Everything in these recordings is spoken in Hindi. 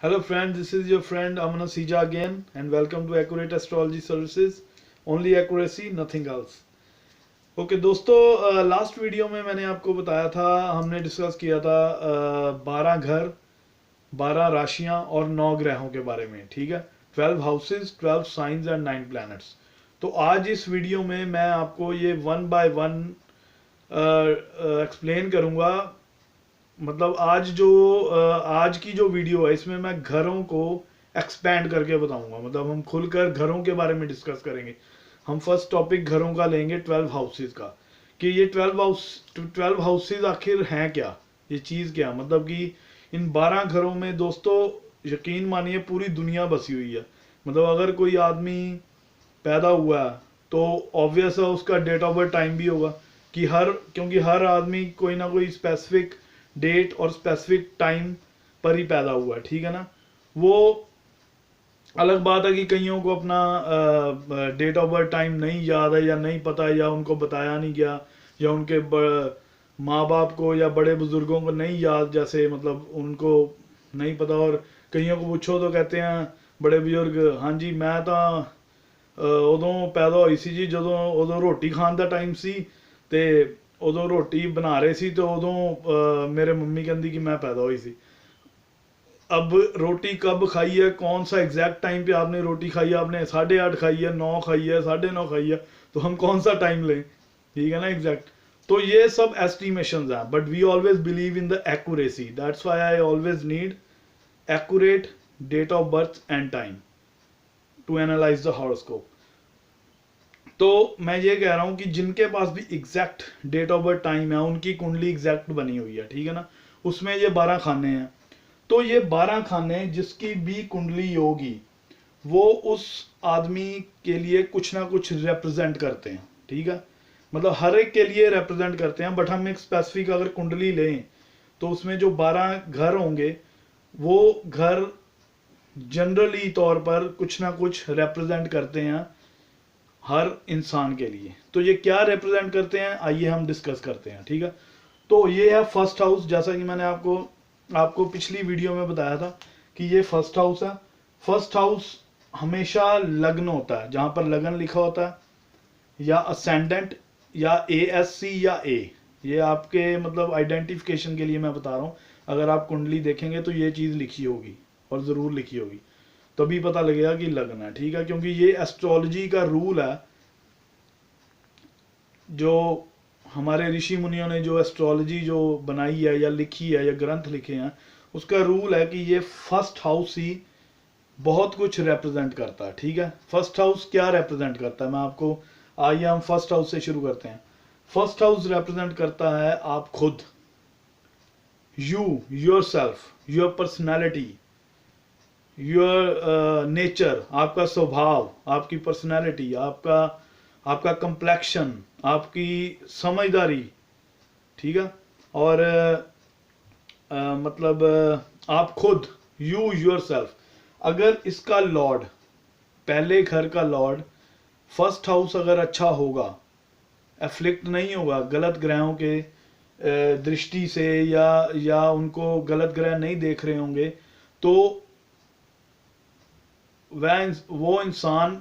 Hello friends, this is your friend Amana Sija again and welcome to Accurate Astrology Services. Only accuracy, nothing else. Okay दोस्तों, लास्ट वीडियो में मैंने आपको बताया था, हमने डिस्कस किया था 12 घर, 12 राशियां और 9 ग्रहों के बारे में। ठीक है, 12 हाउसेस, 12 साइंस एंड 9 प्लैनेट्स। तो आज इस वीडियो में मैं आपको ये वन बाय वन एक्सप्लेन करूंगा। मतलब आज की जो वीडियो है इसमें मैं घरों को एक्सपैंड करके बताऊंगा। मतलब हम खुलकर घरों के बारे में डिस्कस करेंगे। हम फर्स्ट टॉपिक घरों का लेंगे, 12 हाउसेज का, कि ये 12 हाउसेज आखिर हैं क्या, ये चीज़ क्या। मतलब कि इन 12 घरों में दोस्तों यकीन मानिए पूरी दुनिया बसी हुई है। मतलब अगर कोई आदमी पैदा हुआ है तो ऑब्वियस है उसका डेट ऑफ बर्थ टाइम भी होगा कि क्योंकि हर आदमी कोई ना कोई स्पेसिफिक डेट और स्पेसिफिक टाइम पर ही पैदा हुआ है। ठीक है ना। वो अलग बात है कि कईयों को अपना डेट ऑफ बर्थ टाइम नहीं याद है या नहीं पता है या उनको बताया नहीं गया या उनके माँ बाप को या बड़े बुजुर्गों को नहीं याद, जैसे मतलब उनको नहीं पता। और कईयों को पूछो तो कहते हैं बड़े बुजुर्ग, हाँ जी मैं तो ਉਦੋਂ ਪੈਦਾ ਹੋਈ ਸੀ ਜੀ, ਜਦੋਂ ਉਦੋਂ ਰੋਟੀ ਖਾਣ ਦਾ ਟਾਈਮ ਸੀ ਤੇ ਉਦੋਂ ਰੋਟੀ ਬਣਾ ਰਹੇ ਸੀ ਤੇ ਉਦੋਂ मेरे मम्मी कहती कि मैं पैदा हुई सी। अब रोटी कब खाई है, कौन सा एग्जैक्ट टाइम पे आपने रोटी खाई है, आपने 8:30 खाई है, 9 खाई है, 9:30 खाई है, तो हम कौन सा टाइम लें। ठीक है ना, एग्जैक्ट। तो ये सब एस्टिमेशन हैं, but we always believe in the accuracy. That's why I always need accurate date of birth and time to analyse the horoscope. तो मैं ये कह रहा हूँ कि जिनके पास भी exact date of birth time है उनकी कुंडली एग्जैक्ट बनी हुई है। ठीक है ना, उसमें ये 12 खाने हैं। तो ये 12 खाने जिसकी भी कुंडली होगी वो उस आदमी के लिए कुछ ना कुछ रिप्रेजेंट करते हैं। ठीक है, मतलब हर एक के लिए रिप्रेजेंट करते हैं, बट हम एक स्पेसिफिक अगर कुंडली लें तो उसमें जो 12 घर होंगे वो घर जनरली तौर पर कुछ ना कुछ रिप्रेजेंट करते हैं हर इंसान के लिए। तो ये क्या रिप्रेजेंट करते हैं आइए हम डिस्कस करते हैं। ठीक है, तो ये है फर्स्ट हाउस। जैसा कि मैंने आपको पिछली वीडियो में बताया था कि ये फर्स्ट हाउस है। फर्स्ट हाउस हमेशा लग्न होता है, जहां पर लग्न लिखा होता है या असेंडेंट या ASC या A। ये आपके मतलब आइडेंटिफिकेशन के लिए मैं बता रहा हूँ। अगर आप कुंडली देखेंगे तो ये चीज़ लिखी होगी और ज़रूर लिखी होगी, तभी पता लगेगा कि लग्न है। ठीक है, क्योंकि ये एस्ट्रोलॉजी का रूल है। जो हमारे ऋषि मुनियों ने जो एस्ट्रोलॉजी जो बनाई है या लिखी है या ग्रंथ लिखे हैं, उसका रूल है कि ये फर्स्ट हाउस ही बहुत कुछ रिप्रेजेंट करता है। ठीक है, फर्स्ट हाउस क्या रिप्रेजेंट करता है मैं आपको, आइए हम फर्स्ट हाउस से शुरू करते हैं। फर्स्ट हाउस रिप्रेजेंट करता है आप खुद, your self, your personality, your nature, आपका स्वभाव, आपकी पर्सनैलिटी, आपका कंप्लेक्शन, आपकी समझदारी। ठीक है, और मतलब आप खुद, योर सेल्फ। अगर इसका लॉर्ड, पहले घर का लॉर्ड फर्स्ट हाउस अगर अच्छा होगा, एफ्लिक्ट नहीं होगा गलत ग्रहों के दृष्टि से या उनको गलत ग्रह नहीं देख रहे होंगे, तो वो इंसान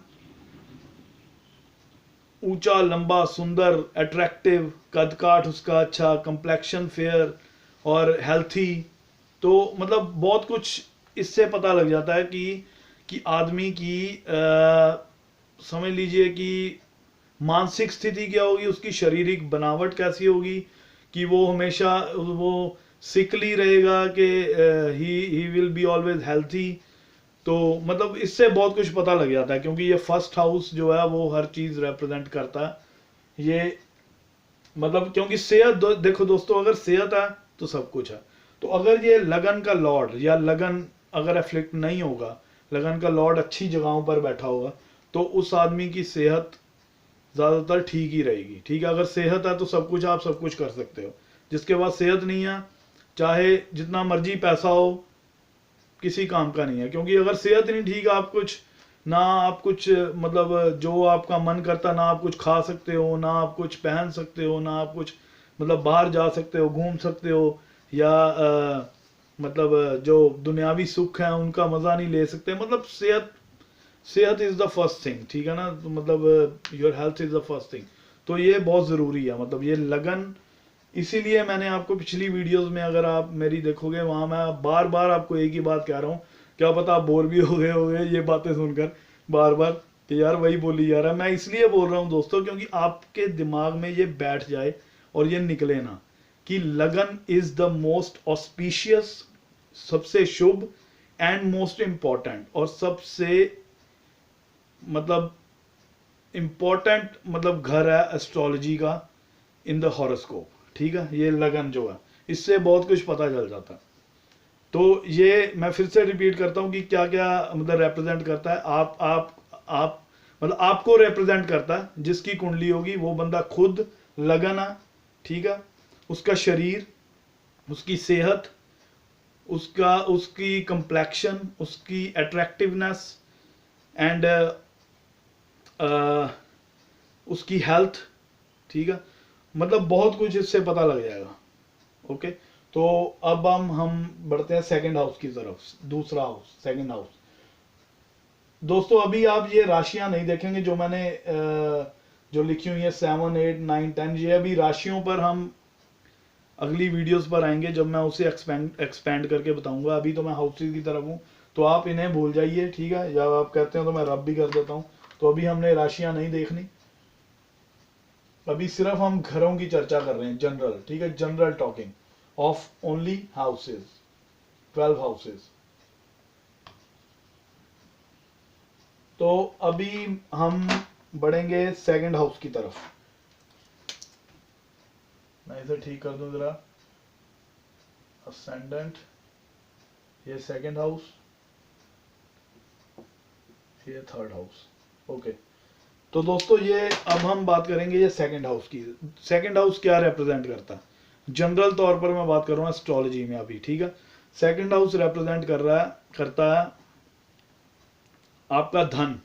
ऊंचा, लंबा, सुंदर, अट्रैक्टिव, कद काठ उसका अच्छा, कंप्लेक्शन फेयर और हेल्थी। तो मतलब बहुत कुछ इससे पता लग जाता है कि आदमी की समझ लीजिए कि मानसिक स्थिति क्या होगी, उसकी शारीरिक बनावट कैसी होगी, कि वो हमेशा वो सिकली रहेगा कि he will be always healthy. तो मतलब इससे बहुत कुछ पता लग जाता है, क्योंकि ये फर्स्ट हाउस जो है वो हर चीज़ रिप्रेजेंट करता है। ये मतलब क्योंकि सेहत देखो दोस्तों, अगर सेहत है तो सब कुछ है। तो अगर ये लगन का लॉर्ड या लगन अगर एफ्लिक्ट नहीं होगा, लगन का लॉर्ड अच्छी जगहों पर बैठा होगा, तो उस आदमी की सेहत ज़्यादातर ठीक ही रहेगी। ठीक है, अगर सेहत है तो सब कुछ आप सब कुछ कर सकते हो। जिसके पास सेहत नहीं है, चाहे जितना मर्जी पैसा हो, किसी काम का नहीं है। क्योंकि अगर सेहत नहीं ठीक, आप कुछ मतलब जो आपका मन करता, ना आप कुछ खा सकते हो, ना आप कुछ पहन सकते हो, ना आप कुछ मतलब बाहर जा सकते हो, घूम सकते हो, या मतलब जो दुनियावी सुख है उनका मजा नहीं ले सकते। मतलब सेहत सेहत इज द फर्स्ट थिंग, ठीक है ना। तो मतलब your health is the first thing. तो ये बहुत ज़रूरी है, मतलब ये लगन। इसीलिए मैंने आपको पिछली वीडियोस में अगर आप मेरी देखोगे, वहां मैं बार बार आपको एक ही बात कह रहा हूँ। क्या पता आप बोर भी हो गए होगे ये बातें सुनकर बार बार कि यार वही बोली जा रहा है। मैं इसलिए बोल रहा हूँ दोस्तों, क्योंकि आपके दिमाग में ये बैठ जाए और ये निकले ना कि लगन इज द मोस्ट ऑस्पिशियस, सबसे शुभ एंड मोस्ट इम्पॉर्टेंट, और सबसे मतलब इम्पोर्टेंट मतलब घर है एस्ट्रोलॉजी का इन द हॉरोस्कोप, ठीक है। ये लगन जो है इससे बहुत कुछ पता चल जाता है। तो ये मैं फिर से रिपीट करता हूँ कि क्या क्या मतलब रिप्रेजेंट करता है। आप मतलब आपको रिप्रेजेंट करता है, जिसकी कुंडली होगी वो बंदा खुद लगन है, ठीक है। उसका शरीर, उसकी सेहत, उसका उसकी कंप्लेक्शन, उसकी अट्रैक्टिवनेस एंड उसकी हेल्थ, ठीक है। मतलब बहुत कुछ इससे पता लग जाएगा। ओके, तो अब हम बढ़ते हैं सेकंड हाउस की तरफ। दूसरा हाउस, सेकंड हाउस। दोस्तों अभी आप ये राशियां नहीं देखेंगे जो मैंने जो लिखी हुई है 7, 8, 9, 10, ये अभी राशियों पर हम अगली वीडियोस पर आएंगे जब मैं उसे एक्सपेंड करके बताऊंगा। अभी तो मैं हाउसेज की तरफ हूँ, तो आप इन्हें भूल जाइए, ठीक है। जब आप कहते हैं तो मैं रब भी कर देता हूँ। तो अभी हमने राशियां नहीं देखनी, अभी सिर्फ हम घरों की चर्चा कर रहे हैं, जनरल, ठीक है। General talking of only houses, 12 houses. तो अभी हम बढ़ेंगे सेकंड हाउस की तरफ। मैं इसे ठीक कर दूं जरा। असेंडेंट, ये सेकंड हाउस, ये थर्ड हाउस। ओके, तो दोस्तों ये अब हम बात करेंगे ये सेकंड हाउस की। सेकंड हाउस क्या रिप्रेजेंट करता है, जनरल तौर पर मैं बात कर रहा हूँ एस्ट्रोलॉजी में अभी, ठीक है। सेकंड हाउस रिप्रेजेंट करता है आपका धन,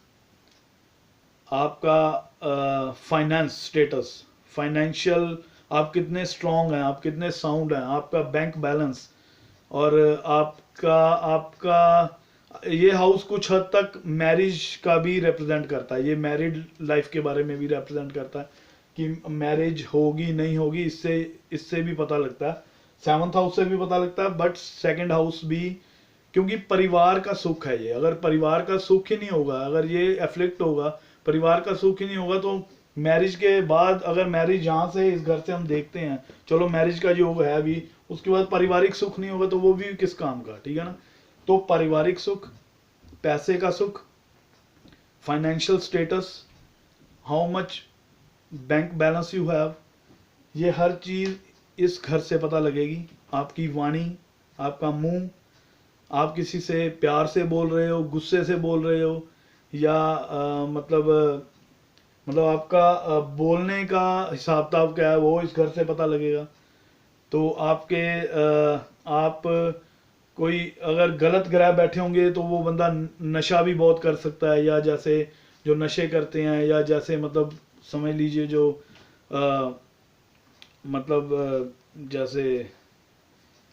आपका फाइनेंस स्टेटस, फाइनेंशियल, आप कितने स्ट्रांग हैं, आप कितने साउंड हैं, आपका बैंक बैलेंस, और आपका आपका ये हाउस कुछ हद तक मैरिज का भी रिप्रेजेंट करता है। ये मैरिड लाइफ के बारे में भी रिप्रेजेंट करता है कि मैरिज होगी नहीं होगी, इससे इससे भी पता लगता है। सेवंथ हाउस से भी पता लगता है, बट सेकंड हाउस भी, क्योंकि परिवार का सुख है ये। अगर परिवार का सुख ही नहीं होगा, अगर ये एफ्लिक्ट होगा, परिवार का सुख ही नहीं होगा, तो मैरिज के बाद, अगर मैरिज यहाँ से इस घर से हम देखते हैं, चलो मैरिज का योग है अभी, उसके बाद पारिवारिक सुख नहीं होगा तो वो भी किस काम का, ठीक है ना। तो पारिवारिक सुख, पैसे का सुख, financial status, how much bank balance you have, ये हर चीज इस घर से पता लगेगी। आपकी वाणी, आपका मुंह, आप किसी से प्यार से बोल रहे हो, गुस्से से बोल रहे हो, या मतलब आपका बोलने का हिसाब किताब क्या है, वो इस घर से पता लगेगा। तो आपके आप कोई अगर गलत ग्रह बैठे होंगे तो वो बंदा नशा भी बहुत कर सकता है, या जैसे जो नशे करते हैं, या जैसे मतलब समझ लीजिए जो जैसे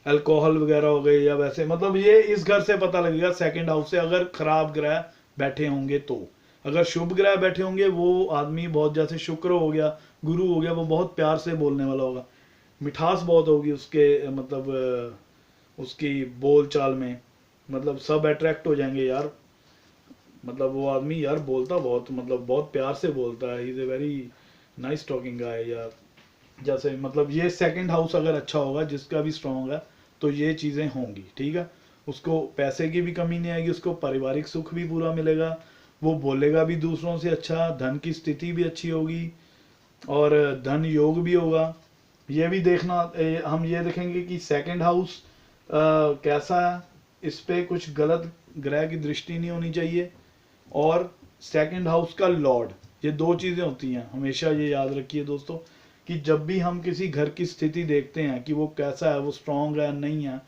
अल्कोहल वगैरह हो गए, या वैसे मतलब ये इस घर से पता लगेगा सेकंड हाउस से, अगर खराब ग्रह बैठे होंगे तो। अगर शुभ ग्रह बैठे होंगे, वो आदमी बहुत, जैसे शुक्र हो गया, गुरु हो गया, वो बहुत प्यार से बोलने वाला होगा, मिठास बहुत होगी उसके मतलब उसकी बोल चाल में, मतलब सब अट्रैक्ट हो जाएंगे यार। मतलब वो आदमी यार बोलता बहुत, मतलब बहुत प्यार से बोलता है, he is a very nice talking guy, या जैसे मतलब ये सेकंड हाउस अगर अच्छा होगा, जिसका भी स्ट्रॉन्ग है, तो ये चीज़ें होंगी, ठीक है। उसको पैसे की भी कमी नहीं आएगी, उसको पारिवारिक सुख भी पूरा मिलेगा, वो बोलेगा भी दूसरों से अच्छा, धन की स्थिति भी अच्छी होगी, और धन योग भी होगा। ये भी देखना, हम ये देखेंगे कि सेकंड हाउस कैसा है, इस पे कुछ गलत ग्रह की दृष्टि नहीं होनी चाहिए। और सेकंड हाउस का लॉर्ड, ये दो चीज़ें होती हैं, हमेशा ये याद रखिए दोस्तों, कि जब भी हम किसी घर की स्थिति देखते हैं कि वो कैसा है, वो स्ट्रांग है नहीं है,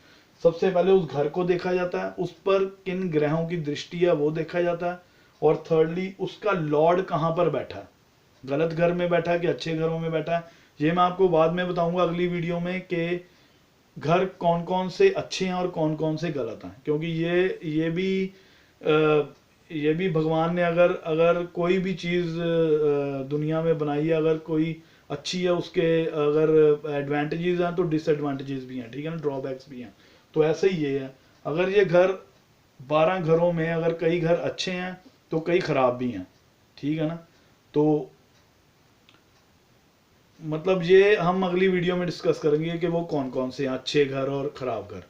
सबसे पहले उस घर को देखा जाता है, उस पर किन ग्रहों की दृष्टि है वो देखा जाता है, और थर्डली उसका लॉर्ड कहाँ पर बैठा है, गलत घर में बैठा है कि अच्छे घरों में बैठा है। ये मैं आपको बाद में बताऊंगा अगली वीडियो में कि घर कौन कौन से अच्छे हैं और कौन कौन से गलत हैं, क्योंकि ये भी भगवान ने अगर अगर कोई भी चीज़ दुनिया में बनाई है, अगर कोई अच्छी है उसके अगर एडवांटेजेस हैं तो डिसएडवांटेजेस भी हैं, ठीक है ना, ड्रॉबैक्स भी हैं। तो ऐसे ही ये है, अगर ये घर 12 घरों में अगर कई घर अच्छे हैं तो कई खराब भी हैं, ठीक है ना। तो मतलब ये हम अगली वीडियो में डिस्कस करेंगे कि वो कौन कौन से हैं अच्छे घर और खराब घर।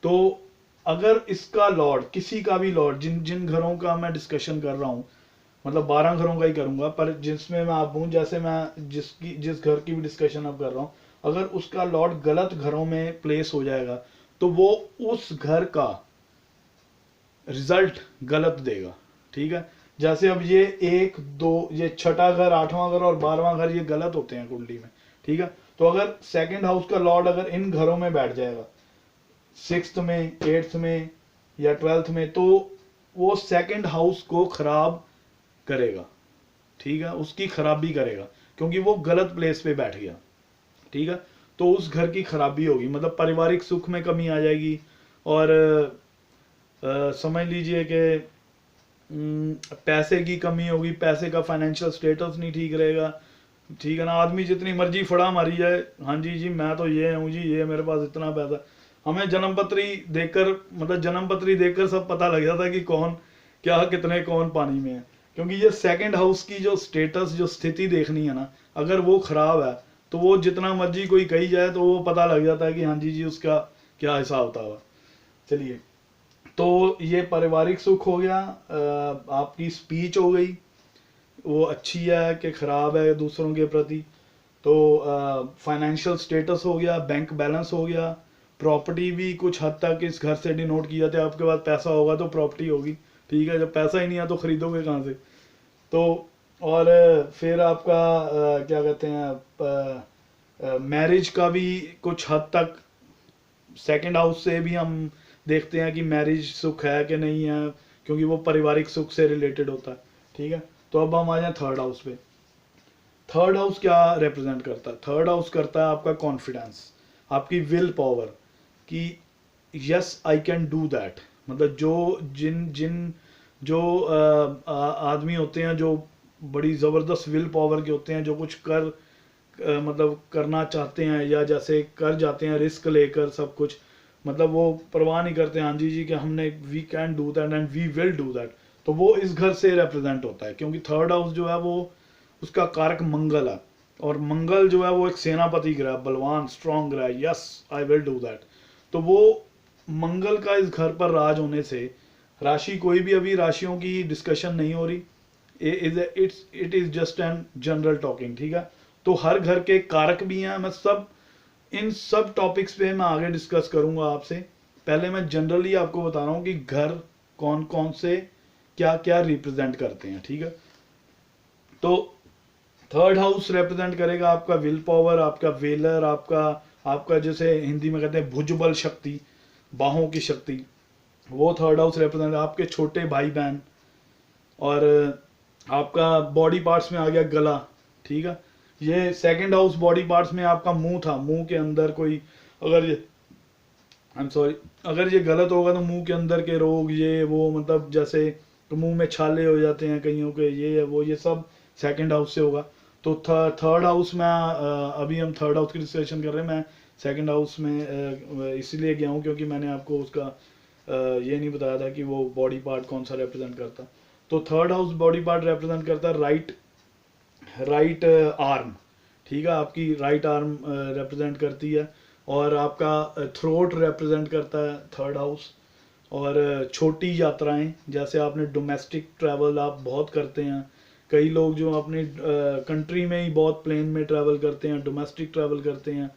तो अगर इसका लॉर्ड, किसी का भी लॉर्ड, जिन जिन घरों का मैं डिस्कशन कर रहा हूँ, मतलब 12 घरों का ही करूंगा, पर जिसमें मैं आप हूँ, जैसे मैं जिस घर की भी डिस्कशन अब कर रहा हूँ, अगर उसका लॉर्ड गलत घरों में प्लेस हो जाएगा तो वो उस घर का रिजल्ट गलत देगा, ठीक है। जैसे अब ये एक दो, ये छठा घर, आठवां घर और 12वां घर ये गलत होते हैं कुंडली में, ठीक है। तो अगर सेकंड हाउस का लॉर्ड अगर इन घरों में बैठ जाएगा, 6th में, 8th में या 12th में, तो वो सेकंड हाउस को खराब करेगा, ठीक है, उसकी खराबी करेगा, क्योंकि वो गलत प्लेस पे बैठ गया, ठीक है। तो उस घर की खराबी होगी, मतलब पारिवारिक सुख में कमी आ जाएगी, और समझ लीजिए कि पैसे की कमी होगी, पैसे का फाइनेंशियल स्टेटस नहीं ठीक रहेगा, ठीक है ना। आदमी जितनी मर्जी फड़ा मारी जाए, हाँ जी जी मैं तो ये हूँ जी, ये मेरे पास इतना पैसा, हमें जन्मपत्री देखकर, मतलब जन्मपत्री देखकर सब पता लग जाता है कि कौन क्या, कितने कौन पानी में है, क्योंकि ये सेकंड हाउस की जो स्टेटस, जो स्थिति देखनी है ना, अगर वो खराब है तो वो जितना मर्जी कोई कही जाए तो वो पता लग जाता है कि हाँ जी जी उसका क्या हिसाब होता है। चलिए, तो ये पारिवारिक सुख हो गया, आपकी स्पीच हो गई, वो अच्छी है कि खराब है दूसरों के प्रति, तो फाइनेंशियल स्टेटस हो गया, बैंक बैलेंस हो गया, प्रॉपर्टी भी कुछ हद तक इस घर से डिनोट की जाती है, आपके पास पैसा होगा तो प्रॉपर्टी होगी, ठीक है, जब पैसा ही नहीं है तो खरीदोगे कहाँ से। तो और फिर आपका क्या कहते हैं, मैरिज का भी कुछ हद तक सेकंड हाउस से भी हम देखते हैं कि मैरिज सुख है कि नहीं है, क्योंकि वो पारिवारिक सुख से रिलेटेड होता है, ठीक है। तो अब हम आ जाए थर्ड हाउस पे। थर्ड हाउस क्या रिप्रेजेंट करता है? थर्ड हाउस करता है आपका कॉन्फिडेंस, आपकी विल पावर, कि yes I can do that, मतलब जो जिन जिन जो आदमी होते हैं जो बड़ी ज़बरदस्त विल पावर के होते हैं, जो कुछ कर मतलब करना चाहते हैं, या जैसे कर जाते हैं रिस्क लेकर सब कुछ, मतलब वो परवाह नहीं करते, हाँ जी जी कि हमने we can do that and we will do that, तो वो इस घर से रिप्रेजेंट होता है, क्योंकि थर्ड हाउस जो है वो उसका कारक मंगल है, और मंगल जो है वो एक सेनापति ग्रह, बलवान स्ट्रॉन्ग ग्रह, yes I will do that. तो वो मंगल का इस घर पर राज होने से, राशि कोई भी अभी राशियों की डिस्कशन नहीं हो रही, it is just an general talking, ठीक है। तो हर घर के कारक भी हैं, मैं सब इन सब टॉपिक्स पे मैं आगे डिस्कस करूंगा आपसे। पहले मैं जनरली आपको बता रहा हूँ कि घर कौन कौन से क्या क्या रिप्रेजेंट करते हैं, ठीक है। तो थर्ड हाउस रिप्रेजेंट करेगा आपका विल पावर, आपका वेलर, आपका आपका जैसे हिंदी में कहते हैं भुजबल शक्ति, बाहों की शक्ति, वो थर्ड हाउस रिप्रेजेंट, आपके छोटे भाई बहन, और आपका बॉडी पार्ट्स में आ गया गला, ठीक है। ये सेकंड हाउस बॉडी पार्ट्स में आपका मुंह था, मुंह के अंदर कोई, अगर ये आई एम सॉरी, अगर ये गलत होगा तो मुंह के अंदर के रोग, ये वो, मतलब जैसे तो मुंह में छाले हो जाते हैं कईयों के, ये है वो, ये सब सेकंड हाउस से होगा। तो थर्ड हाउस में अभी हम थर्ड हाउस की डिस्कशन कर रहे हैं, मैं सेकंड हाउस में इसलिए गया हूँ क्योंकि मैंने आपको उसका ये नहीं बताया था कि वो बॉडी पार्ट कौन सा रिप्रेजेंट करता। तो third house body part represent करता है राइट आर्म, ठीक है, आपकी राइट आर्म रिप्रेजेंट करती है, और आपका थ्रोट रिप्रेजेंट करता है थर्ड हाउस, और छोटी यात्राएं, जैसे आपने डोमेस्टिक ट्रैवल आप बहुत करते हैं, कई लोग जो अपनी कंट्री में ही बहुत प्लेन में ट्रैवल करते हैं, डोमेस्टिक ट्रैवल करते हैं,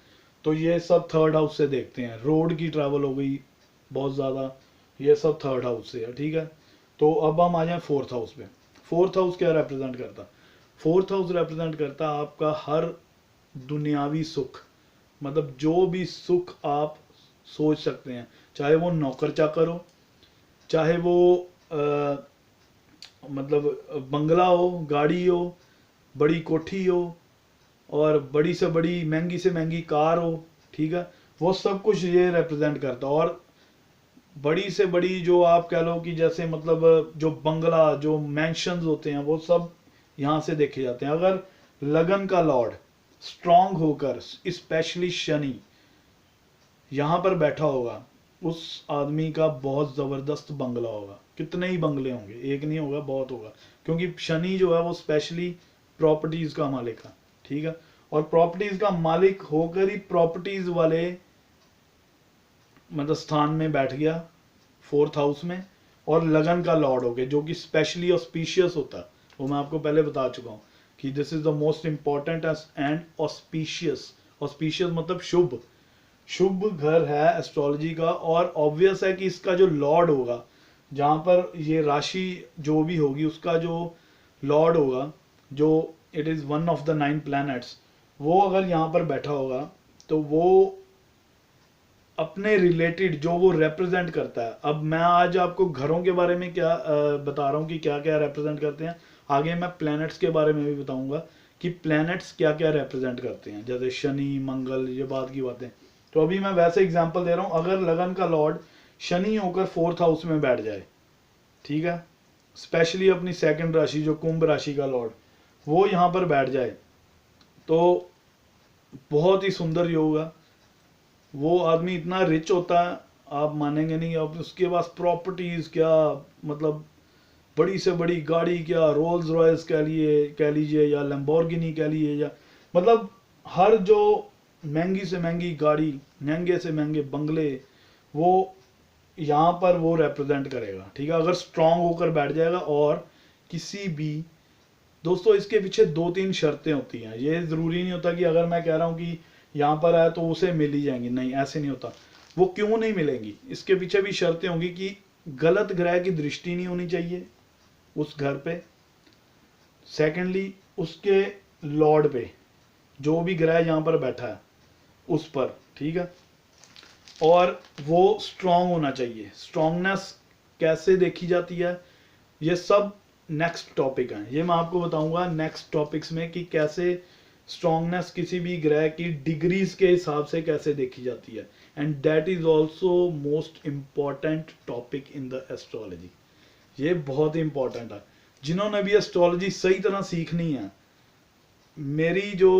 तो ये सब थर्ड हाउस से देखते हैं। रोड की ट्रैवल हो गई बहुत ज़्यादा, ये सब थर्ड हाउस से है, ठीक है। तो अब हम आ जाए फोर्थ हाउस पे। फोर्थ हाउस क्या रिप्रेजेंट करता? फोर्थ हाउस रिप्रेजेंट करता आपका हर दुनियावी सुख, मतलब जो भी सुख आप सोच सकते हैं, चाहे वो नौकर चाकर हो, चाहे वो मतलब बंगला हो, गाड़ी हो, बड़ी कोठी हो, और बड़ी से बड़ी महंगी से महंगी कार हो, ठीक है, वो सब कुछ ये रिप्रेजेंट करता है। और बड़ी से बड़ी जो आप कह लो कि जैसे मतलब जो बंगला, जो मैंशंस होते हैं, वो सब यहाँ से देखे जाते हैं। अगर लगन का लॉर्ड स्ट्रांग होकर, स्पेशली शनि, यहाँ पर बैठा होगा, उस आदमी का बहुत जबरदस्त बंगला होगा। कितने ही बंगले होंगे, एक नहीं होगा, बहुत होगा, क्योंकि शनि जो है वो स्पेशली प्रॉपर्टीज का मालिक है, ठीक है। और प्रॉपर्टीज का मालिक होकर ही प्रॉपर्टीज वाले मतलब स्थान में बैठ गया, 4th हाउस में। और लगन का लॉर्ड हो गया, जो कि स्पेशली ऑस्पिशियस होता है, वो मैं आपको पहले बता चुका हूँ कि this is the most important and auspicious. Auspicious मतलब शुभ, शुभ घर है एस्ट्रोलॉजी का। और ऑब्वियस है कि इसका जो लॉर्ड होगा, जहाँ पर ये राशि जो भी होगी उसका जो लॉर्ड होगा, जो it is one of the 9 planets, वो अगर यहाँ पर बैठा होगा तो वो अपने रिलेटेड जो वो रिप्रेजेंट करता है। अब मैं आज आपको घरों के बारे में क्या बता रहा हूँ कि क्या क्या रिप्रेजेंट करते हैं, आगे मैं प्लैनेट्स के बारे में भी बताऊंगा कि प्लैनेट्स क्या क्या रिप्रेजेंट करते हैं, जैसे शनि, मंगल, ये बात की बातें। तो अभी मैं वैसे एग्जांपल दे रहा हूँ। अगर लगन का लॉर्ड शनि होकर 4th हाउस में बैठ जाए, ठीक है, स्पेशली अपनी सेकंड राशि जो कुंभ राशि का लॉर्ड, वो यहाँ पर बैठ जाए, तो बहुत ही सुंदर योग है। वो आदमी इतना रिच होता है, आप मानेंगे नहीं। अब उसके पास प्रॉपर्टीज क्या, मतलब बड़ी से बड़ी गाड़ी, क्या रोल्स रॉयस कह लीजिए या लैम्बोर्गिनी कह लीजिए, या मतलब हर जो महंगी से महंगी गाड़ी, महंगे से महंगे बंगले, वो यहाँ पर वो रिप्रेजेंट करेगा, ठीक है, अगर स्ट्रांग होकर बैठ जाएगा। और किसी भी, दोस्तों इसके पीछे 2-3 शर्तें होती हैं। ये जरूरी नहीं होता कि अगर मैं कह रहा हूँ कि यहाँ पर आया तो उसे मिल ही जाएंगी, नहीं, ऐसे नहीं होता। वो क्यों नहीं मिलेंगी, इसके पीछे भी शर्तें होंगी कि गलत ग्रह की दृष्टि नहीं होनी चाहिए उस घर पे। सेकेंडली, उसके लॉर्ड पे, जो भी ग्रह यहाँ पर बैठा है उस पर, ठीक है। और वो स्ट्रांग होना चाहिए। स्ट्रांगनेस कैसे देखी जाती है, ये सब नेक्स्ट टॉपिक है, ये मैं आपको बताऊंगा नेक्स्ट टॉपिक्स में कि कैसे स्ट्रांगनेस किसी भी ग्रह की डिग्रीज के हिसाब से कैसे देखी जाती है। And that is also most important topic in the astrology. ये बहुत ही इंपॉर्टेंट है। जिन्होंने भी एस्ट्रोलॉजी सही तरह सीखनी है, मेरी जो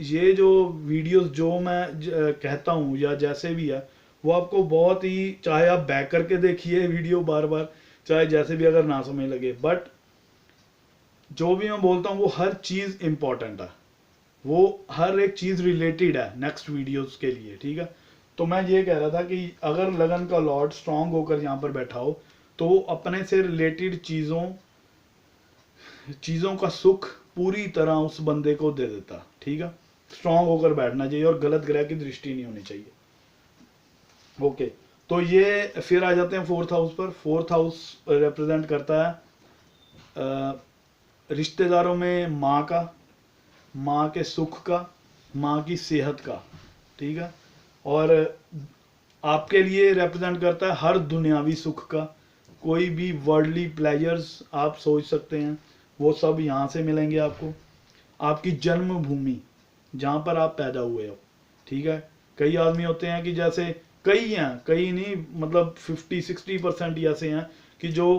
ये जो वीडियोस जो मैं कहता हूँ या जैसे भी है, वो आपको बहुत ही, चाहे आप बैक करके देखिए वीडियो बार बार, चाहे जैसे भी, अगर ना समझ लगे, बट जो भी मैं बोलता हूँ वो हर चीज़ इंपॉर्टेंट है, वो हर एक चीज़ रिलेटेड है नेक्स्ट वीडियोस के लिए, ठीक है। तो मैं ये कह रहा था कि अगर लगन का लॉर्ड स्ट्रांग होकर यहाँ पर बैठा हो, तो वो अपने से रिलेटेड चीज़ों का सुख पूरी तरह उस बंदे को दे देता, ठीक है। स्ट्रांग होकर बैठना चाहिए और गलत ग्रह की दृष्टि नहीं होनी चाहिए। ओके, तो ये फिर आ जाते हैं 4th हाउस पर। 4th हाउस रिप्रेजेंट करता है रिश्तेदारों में माँ का, माँ के सुख का, माँ की सेहत का, ठीक है। और आपके लिए रिप्रेजेंट करता है हर दुनियावी सुख का। कोई भी वर्ल्डली प्लेजर्स आप सोच सकते हैं, वो सब यहाँ से मिलेंगे आपको। आपकी जन्मभूमि, जहाँ पर आप पैदा हुए हो, ठीक है। कई आदमी होते हैं कि जैसे, कई हैं, कई नहीं, मतलब 50-60% ऐसे हैं कि जो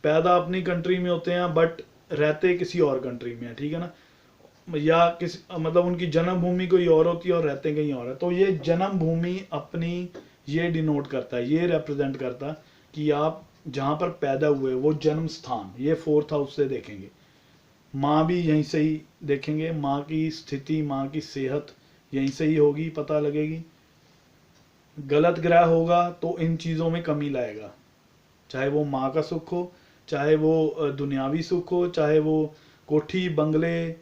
पैदा अपनी कंट्री में होते हैं बट रहते किसी और कंट्री में है, ठीक है ना, या किसी मतलब उनकी जन्मभूमि कोई और होती है और रहते कहीं और है। तो ये जन्मभूमि अपनी ये डिनोट करता है, ये रिप्रेजेंट करता है कि आप जहाँ पर पैदा हुए वो जन्म स्थान, ये 4th हाउस से देखेंगे। माँ भी यहीं से ही देखेंगे, माँ की स्थिति, माँ की सेहत यहीं से ही होगी, पता लगेगी। गलत ग्रह होगा तो इन चीज़ों में कमी लाएगा, चाहे वो माँ का सुख हो, चाहे वो दुनियावी सुख हो, चाहे वो कोठी, बंगले,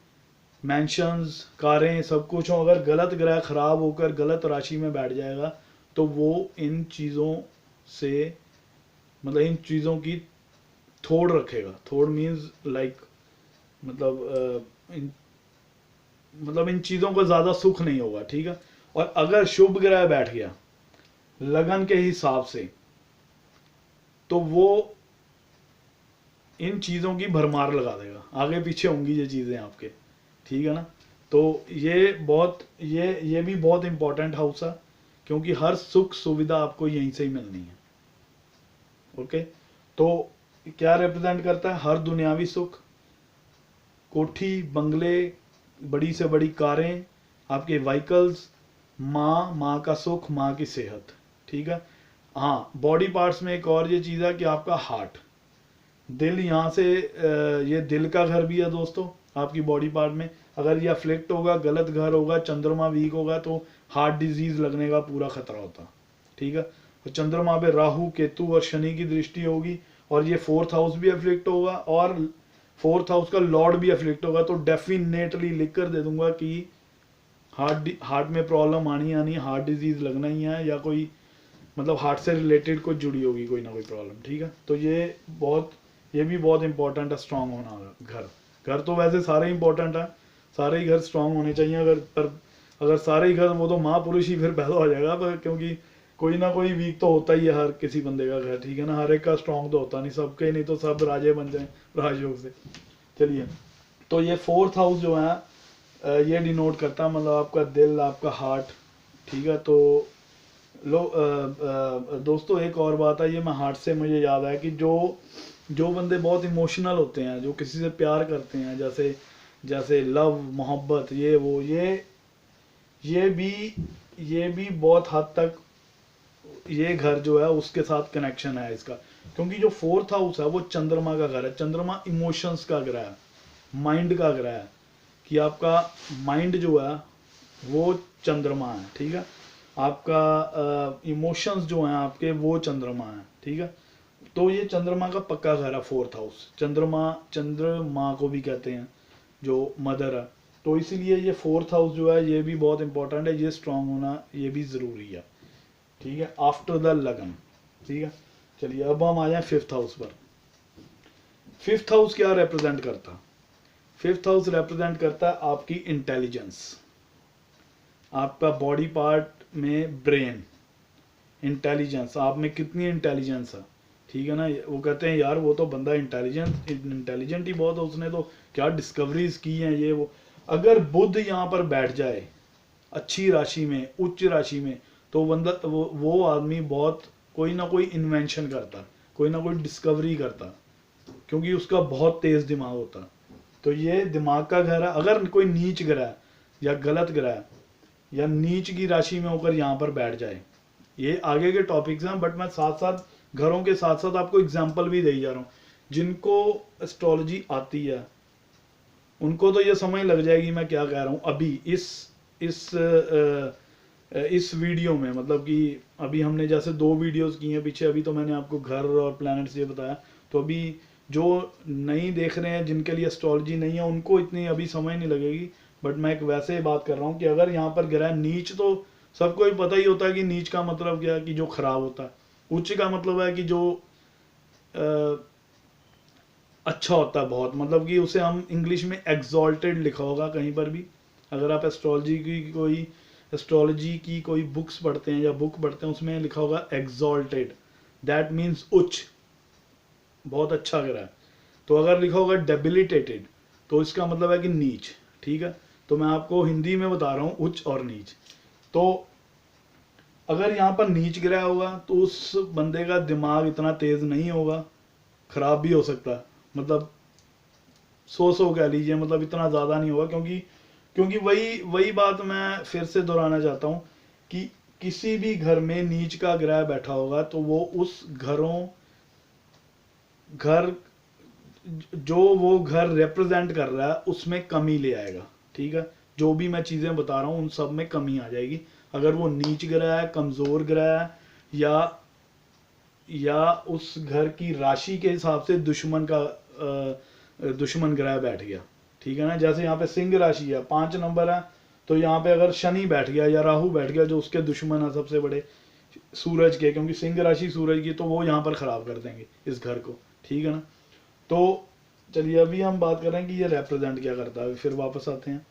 मैंशंस, कारें, सब कुछ हो। अगर गलत ग्रह खराब होकर गलत राशि में बैठ जाएगा तो वो इन चीज़ों से, मतलब इन चीज़ों की थोड़ रखेगा। थोड़ मीन्स लाइक, मतलब इन चीज़ों को ज़्यादा सुख नहीं होगा, ठीक है। और अगर शुभ ग्रह बैठ गया लगन के हिसाब से, तो वो इन चीज़ों की भरमार लगा देगा, आगे पीछे होंगी ये चीज़ें आपके, ठीक है ना। तो ये भी बहुत इंपॉर्टेंट हाउस है। क्योंकि हर सुख सुविधा आपको यहीं से ही मिलनी है। ओके, तो क्या रिप्रेजेंट करता है? हर दुनियावी सुख, कोठी, बंगले, बड़ी से बड़ी कारें, आपके व्हीकल्स, माँ का सुख, माँ की सेहत। ठीक है। हाँ, बॉडी पार्ट्स में एक और ये चीज़ है कि आपका हार्ट, दिल, यहाँ से ये दिल का घर भी है दोस्तों आपकी बॉडी पार्ट में। अगर ये अफ्लिक्ट होगा, गलत घर होगा, चंद्रमा वीक होगा, तो हार्ट डिजीज लगने का पूरा खतरा होता। ठीक है। तो चंद्रमा पे राहु, केतु और शनि की दृष्टि होगी, और ये 4th हाउस भी अफ्लिक्ट होगा, और 4th हाउस का लॉर्ड भी अफ्लिक्ट होगा, तो डेफिनेटली लिख कर दे दूंगा कि हार्ट में प्रॉब्लम आनी हार्ट डिजीज लगना ही है, या कोई मतलब हार्ट से रिलेटेड कुछ जुड़ी होगी कोई ना कोई प्रॉब्लम। ठीक है। तो ये भी बहुत इंपॉर्टेंट है, स्ट्रांग होना घर। घर तो वैसे सारे इंपॉर्टेंट है, सारे ही घर स्ट्रांग होने चाहिए। अगर सारे ही घर, वो तो महापुरुष ही फिर पैदा हो जाएगा, पर क्योंकि कोई ना कोई वीक तो होता ही है हर किसी बंदे का घर। ठीक है ना, हर एक का स्ट्रांग तो होता नहीं, सबके, नहीं तो सब राजे बन जाए राजयोग से। चलिए, तो ये 4th हाउस जो है ये डिनोट करता है मतलब आपका दिल, आपका हार्ट। ठीक है। तो दोस्तों एक और बात है, ये मैं हार्ट से मुझे याद आया कि जो बंदे बहुत इमोशनल होते हैं, जो किसी से प्यार करते हैं, जैसे लव, मोहब्बत, ये भी बहुत हद तक ये घर जो है उसके साथ कनेक्शन है इसका। क्योंकि जो 4th हाउस है वो चंद्रमा का घर है। चंद्रमा इमोशंस का ग्रह है, माइंड का ग्रह है, कि आपका माइंड जो है वो चंद्रमा है। ठीक है। आपका इमोशंस जो हैं आपके, वो चंद्रमा है। ठीक है। तो ये चंद्रमा का पक्का घर है 4th हाउस। चंद्रमा को भी कहते हैं, जो मदर है। तो इसीलिए ये 4th हाउस जो है ये भी बहुत इंपॉर्टेंट है, ये स्ट्रांग होना ये भी ज़रूरी है। ठीक है। आफ्टर द लगन। ठीक है। चलिए, अब हम आ जाए 5th हाउस पर। 5th हाउस क्या रिप्रेजेंट करता? 5th हाउस रिप्रेजेंट करता है आपकी इंटेलिजेंस, आपका बॉडी पार्ट में ब्रेन, इंटेलिजेंस, आप में कितनी इंटेलिजेंस है। ठीक है ना। वो कहते हैं यार वो तो बंदा इंटेलिजेंट ही बहुत है, उसने तो क्या डिस्कवरीज की हैं ये वो। अगर बुध यहाँ पर बैठ जाए अच्छी राशि में, उच्च राशि में, तो बंदा वो आदमी बहुत कोई ना कोई इन्वेंशन करता, कोई ना कोई डिस्कवरी करता, क्योंकि उसका बहुत तेज दिमाग होता। तो ये दिमाग का घर है। अगर कोई नीच ग्रह या गलत ग्रह या नीच की राशि में होकर यहाँ पर बैठ जाए, ये आगे के टॉपिक्स हैं, बट मैं साथ साथ घरों के साथ साथ आपको एग्जांपल भी दे जा रहा हूँ। जिनको एस्ट्रोलॉजी आती है उनको तो ये समझ लग जाएगी मैं क्या कह रहा हूँ अभी इस वीडियो में। मतलब कि अभी हमने जैसे 2 वीडियोस की हैं पीछे, अभी तो मैंने आपको घर और प्लैनेट्स ये बताया। तो अभी जो नहीं देख रहे हैं, जिनके लिए एस्ट्रोलॉजी नहीं है, उनको इतनी अभी समझ नहीं लगेगी। बट मैं एक वैसे बात कर रहा हूँ कि अगर यहाँ पर ग्रह नीच, तो सबको ही पता ही होता है कि नीच का मतलब क्या है, कि जो खराब होता है। उच्च का मतलब है कि जो अच्छा होता है बहुत, मतलब कि उसे हम इंग्लिश में एग्जॉल्टेड लिखा होगा कहीं पर भी। अगर आप एस्ट्रोलॉजी की कोई बुक्स पढ़ते हैं या बुक पढ़ते हैं, उसमें लिखा होगा एग्जॉल्टेड, दैट मीन्स उच्च, बहुत अच्छा ग्रह है। तो अगर लिखा होगा डेबिलिटेटेड, तो इसका मतलब है कि नीच। ठीक है। तो मैं आपको हिंदी में बता रहा हूँ उच्च और नीच। तो अगर यहाँ पर नीच ग्रह होगा तो उस बंदे का दिमाग इतना तेज नहीं होगा, खराब भी हो सकता है, मतलब 100 कह लीजिए, मतलब इतना ज़्यादा नहीं होगा। क्योंकि वही बात मैं फिर से दोहराना चाहता हूँ कि किसी भी घर में नीच का ग्रह बैठा होगा तो वो उस जो वो घर रिप्रेजेंट कर रहा है उसमें कमी ले आएगा। ठीक है। जो भी मैं चीज़ें बता रहा हूँ उन सब में कमी आ जाएगी। अगर वो नीच ग्रह है, कमज़ोर ग्रह है, या उस घर की राशि के हिसाब से दुश्मन ग्रह बैठ गया। ठीक है ना। जैसे यहाँ पे सिंह राशि है, 5 नंबर है, तो यहाँ पे अगर शनि बैठ गया या राहु बैठ गया, जो उसके दुश्मन है सबसे बड़े सूरज के, क्योंकि सिंह राशि सूरज की, तो वो यहाँ पर खराब कर देंगे इस घर को। ठीक है ना। तो चलिए, अभी हम बात कर रहे हैं कि ये रिप्रेजेंट क्या करता है, फिर वापस आते हैं।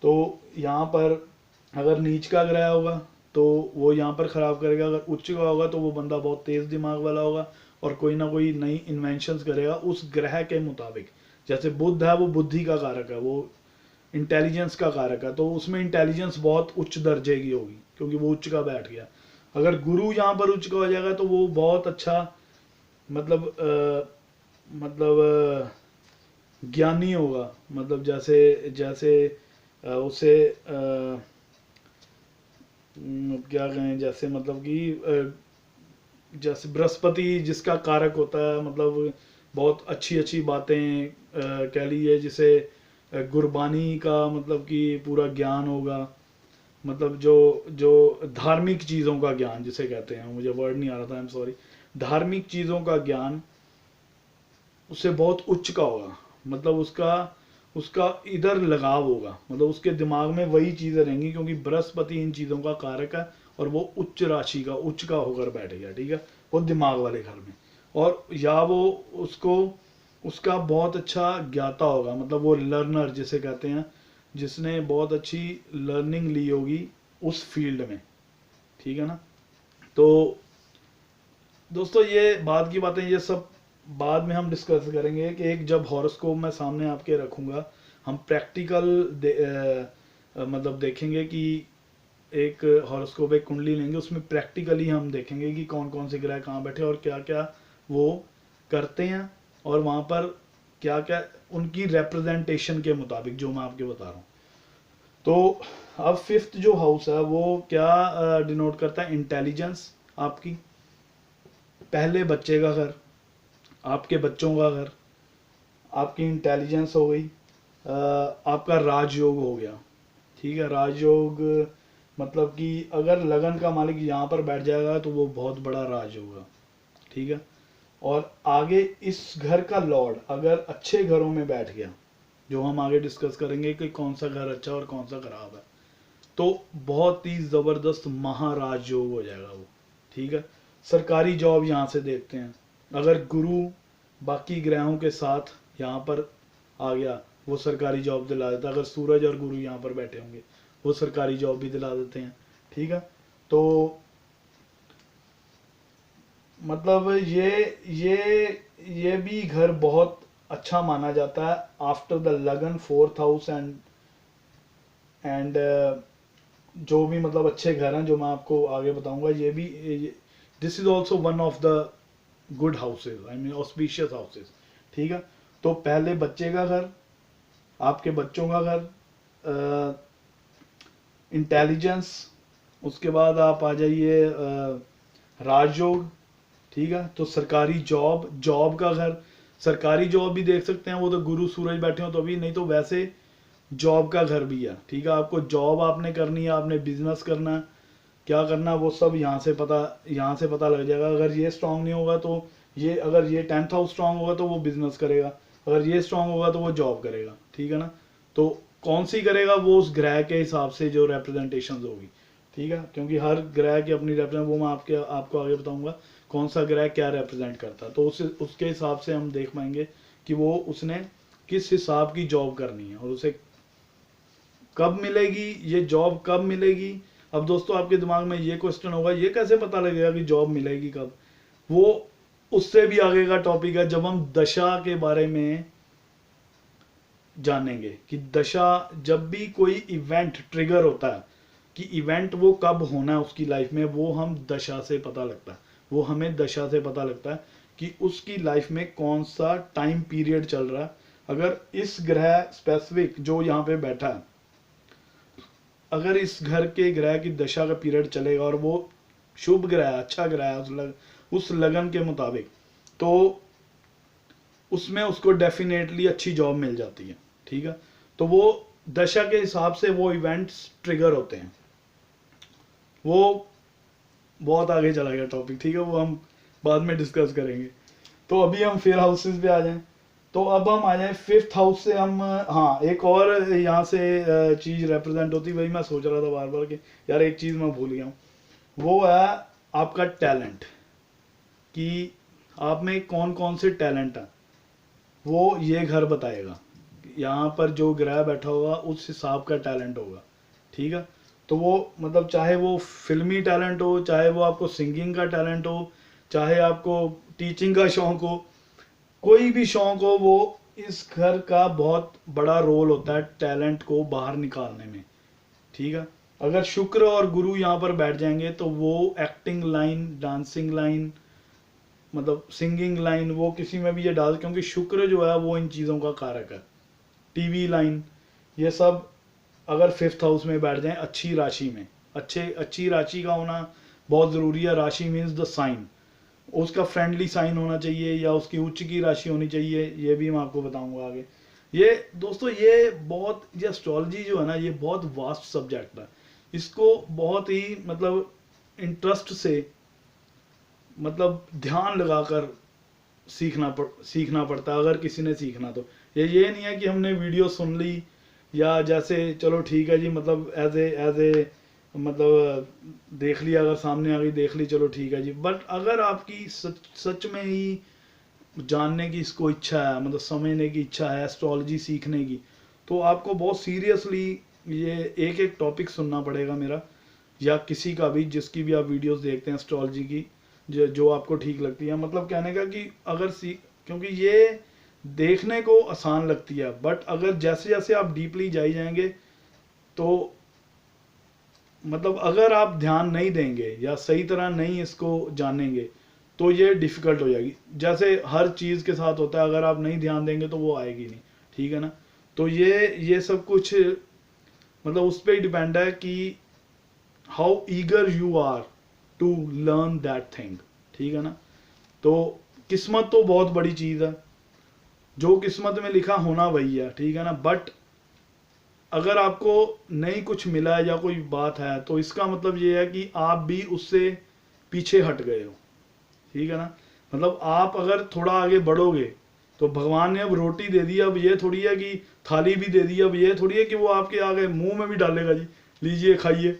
तो यहाँ पर अगर नीच का ग्रह होगा तो वो यहाँ पर खराब करेगा। अगर उच्च का होगा तो वो बंदा बहुत तेज दिमाग वाला होगा और कोई ना कोई नई इन्वेंशंस करेगा उस ग्रह के मुताबिक। जैसे बुध है, वो बुद्धि का कारक है, वो इंटेलिजेंस का कारक है, तो उसमें इंटेलिजेंस बहुत उच्च दर्जे की होगी, क्योंकि वो उच्च का बैठ गया। अगर गुरु यहाँ पर उच्च का हो जाएगा तो वो बहुत अच्छा मतलब ज्ञानी होगा, मतलब जैसे जैसे उसे क्या कहें, जैसे मतलब कि जैसे बृहस्पति जिसका कारक होता है, मतलब बहुत अच्छी अच्छी बातें कह लीजिए, जिसे गुरबानी का मतलब कि पूरा ज्ञान होगा, मतलब जो जो धार्मिक चीज़ों का ज्ञान जिसे कहते हैं, मुझे वर्ड नहीं आ रहा था, आई एम सॉरी, धार्मिक चीज़ों का ज्ञान उससे बहुत उच्च का होगा, मतलब उसका उसका इधर लगाव होगा, मतलब उसके दिमाग में वही चीज़ें रहेंगी, क्योंकि बृहस्पति इन चीज़ों का कारक है और वो उच्च राशि का उच्च का होकर बैठ गया, ठीक है, वो दिमाग वाले घर में। और या वो उसको उसका बहुत अच्छा ज्ञाता होगा, मतलब वो लर्नर जिसे कहते हैं, जिसने बहुत अच्छी लर्निंग ली होगी उस फील्ड में, ठीक है ना। तो दोस्तों ये बाद की बातें, ये सब बाद में हम डिस्कस करेंगे कि एक जब हॉरोस्कोप मैं सामने आपके रखूँगा, हम प्रैक्टिकल मतलब देखेंगे कि एक हॉरोस्कोप, एक कुंडली लेंगे, उसमें प्रैक्टिकली हम देखेंगे कि कौन कौन से ग्रह कहाँ बैठे और क्या क्या वो करते हैं, और वहाँ पर क्या क्या उनकी रिप्रेजेंटेशन के मुताबिक जो मैं आपके बता रहा हूँ। तो अब फिफ्थ जो हाउस है वो क्या डिनोट करता है, इंटेलिजेंस आपकी, पहले बच्चे का घर, आपके बच्चों का घर, आपकी इंटेलिजेंस हो गई, आपका राजयोग हो गया, ठीक है। राजयोग मतलब कि अगर लगन का मालिक यहाँ पर बैठ जाएगा तो वो बहुत बड़ा राज होगा, ठीक है। और आगे इस घर का लॉर्ड अगर अच्छे घरों में बैठ गया, जो हम आगे डिस्कस करेंगे कि कौन सा घर अच्छा और कौन सा खराब है, तो बहुत ही ज़बरदस्त महाराज योग हो जाएगा वो, ठीक है। सरकारी जॉब यहाँ से देखते हैं, अगर गुरु बाकी ग्रहों के साथ यहाँ पर आ गया वो सरकारी जॉब दिला देता है, अगर सूरज और गुरु यहाँ पर बैठे होंगे वो सरकारी जॉब भी दिला देते हैं, ठीक है। तो मतलब ये भी घर बहुत अच्छा माना जाता है आफ्टर द लगन, फोर्थ हाउस एंड जो भी मतलब अच्छे घर हैं जो मैं आपको आगे बताऊंगा, ये भी this is also one of the good houses, I mean auspicious houses, ठीक है। तो पहले बच्चे का घर, आपके बच्चों का घर, इंटेलिजेंस, उसके बाद आप आ जाइए राजयोग, ठीक है। तो सरकारी जॉब, जॉब का घर, सरकारी जॉब भी देख सकते हैं, वो तो गुरु सूरज बैठे हो तो अभी, नहीं तो वैसे जॉब का घर भी है, ठीक है। आपको जॉब आपने करनी है, आपने बिजनेस करना है, क्या करना है वो सब यहाँ से पता लग जाएगा। अगर ये स्ट्रांग नहीं होगा तो ये, अगर ये 10th हाउस स्ट्रांग होगा तो वो बिजनेस करेगा, अगर ये स्ट्रांग होगा तो वो जॉब करेगा, ठीक है ना। तो कौन सी करेगा वो उस ग्रह के हिसाब से जो रिप्रेजेंटेशन होगी, ठीक है, क्योंकि हर ग्रह की अपनी रिप्रेजेंट, वो मैं आपको आगे बताऊंगा कौन सा ग्रह क्या रिप्रेजेंट करता है, तो उसके हिसाब से हम देख पाएंगे कि वो उसने किस हिसाब की जॉब करनी है और उसे कब मिलेगी, ये जॉब कब मिलेगी। अब दोस्तों आपके दिमाग में ये क्वेश्चन होगा, ये कैसे पता लगेगा कि जॉब मिलेगी कब, वो उससे भी आगे का टॉपिक है जब हम दशा के बारे में जानेंगे कि दशा, जब भी कोई इवेंट ट्रिगर होता है कि इवेंट वो कब होना है उसकी लाइफ में, वो हम दशा से पता लगता है, वो हमें दशा से पता लगता है कि उसकी लाइफ में कौन सा टाइम पीरियड चल रहा है। अगर इस ग्रह स्पेसिफिक जो यहाँ पे बैठा है, अगर इस घर के ग्रह की दशा का पीरियड चलेगा और वो शुभ ग्रह है, अच्छा ग्रह है उस लगन के मुताबिक, तो उसमें उसको डेफिनेटली अच्छी जॉब मिल जाती है, ठीक है। तो वो दशा के हिसाब से वो इवेंट्स ट्रिगर होते हैं। वो बहुत आगे चला गया टॉपिक, ठीक है, वो हम बाद में डिस्कस करेंगे। तो अभी हम फिर हाउसेस पे आ जाएं, तो अब हम आ जाएं फिफ्थ हाउस से। हम हाँ, एक और यहाँ से चीज़ रिप्रेजेंट होती, वही मैं सोच रहा था बार बार कि यार एक चीज़ मैं भूल गया हूँ, वो है आपका टैलेंट, कि आप में कौन कौन से टैलेंट हैं, वो ये घर बताएगा। यहाँ पर जो ग्रह बैठा होगा उस हिसाब का टैलेंट होगा, ठीक है। तो वो मतलब चाहे वो फिल्मी टैलेंट हो, चाहे वो आपको सिंगिंग का टैलेंट हो, चाहे आपको टीचिंग का शौक हो, कोई भी शौक हो, वो इस घर का बहुत बड़ा रोल होता है टैलेंट को बाहर निकालने में, ठीक है। अगर शुक्र और गुरु यहाँ पर बैठ जाएंगे तो वो एक्टिंग लाइन, डांसिंग लाइन, मतलब सिंगिंग लाइन, वो किसी में भी ये डाल, क्योंकि शुक्र जो है वो इन चीज़ों का कारक है। टीवी लाइन, ये सब अगर 5th हाउस में बैठ जाएं अच्छी राशि में, अच्छी राशि का होना बहुत ज़रूरी है। राशि मीन्स द साइन, उसका फ्रेंडली साइन होना चाहिए या उसकी उच्च की राशि होनी चाहिए, ये भी मैं आपको बताऊंगा आगे। ये दोस्तों ये बहुत, ये एस्ट्रोलॉजी जो है ना, ये बहुत वास्ट सब्जेक्ट है। इसको बहुत ही मतलब इंटरेस्ट से, मतलब ध्यान लगाकर सीखना पड़ता है अगर किसी ने सीखना तो। ये नहीं है कि हमने वीडियो सुन ली या जैसे चलो ठीक है जी, मतलब एज ए मतलब देख लिया, अगर सामने आ गई देख ली, चलो ठीक है जी। बट अगर आपकी सच में ही जानने की इसको इच्छा है, मतलब समझने की इच्छा है एस्ट्रोलॉजी सीखने की, तो आपको बहुत सीरियसली ये एक एक टॉपिक सुनना पड़ेगा मेरा या किसी का भी, जिसकी भी आप वीडियोस देखते हैं एस्ट्रोलॉजी की, जो आपको ठीक लगती है। मतलब कहने का कि अगर क्योंकि ये देखने को आसान लगती है, बट अगर जैसे जैसे आप डीपली जाएंगे तो मतलब अगर आप ध्यान नहीं देंगे या सही तरह नहीं इसको जानेंगे तो ये डिफ़िकल्ट हो जाएगी। जैसे हर चीज़ के साथ होता है, अगर आप नहीं ध्यान देंगे तो वो आएगी नहीं, ठीक है ना। तो ये सब कुछ मतलब उस पर ही डिपेंड है कि how eager you are to learn that thing, ठीक है ना। तो किस्मत तो बहुत बड़ी चीज़ है, जो किस्मत में लिखा होना वही है, ठीक है ना। बट अगर आपको नहीं कुछ मिला है या कोई बात है तो इसका मतलब ये है कि आप भी उससे पीछे हट गए हो, ठीक है ना। मतलब आप अगर थोड़ा आगे बढ़ोगे तो भगवान ने अब रोटी दे दी, अब ये थोड़ी है कि थाली भी दे दी, अब ये थोड़ी है कि वो आपके आगे मुंह में भी डालेगा जी लीजिए खाइए,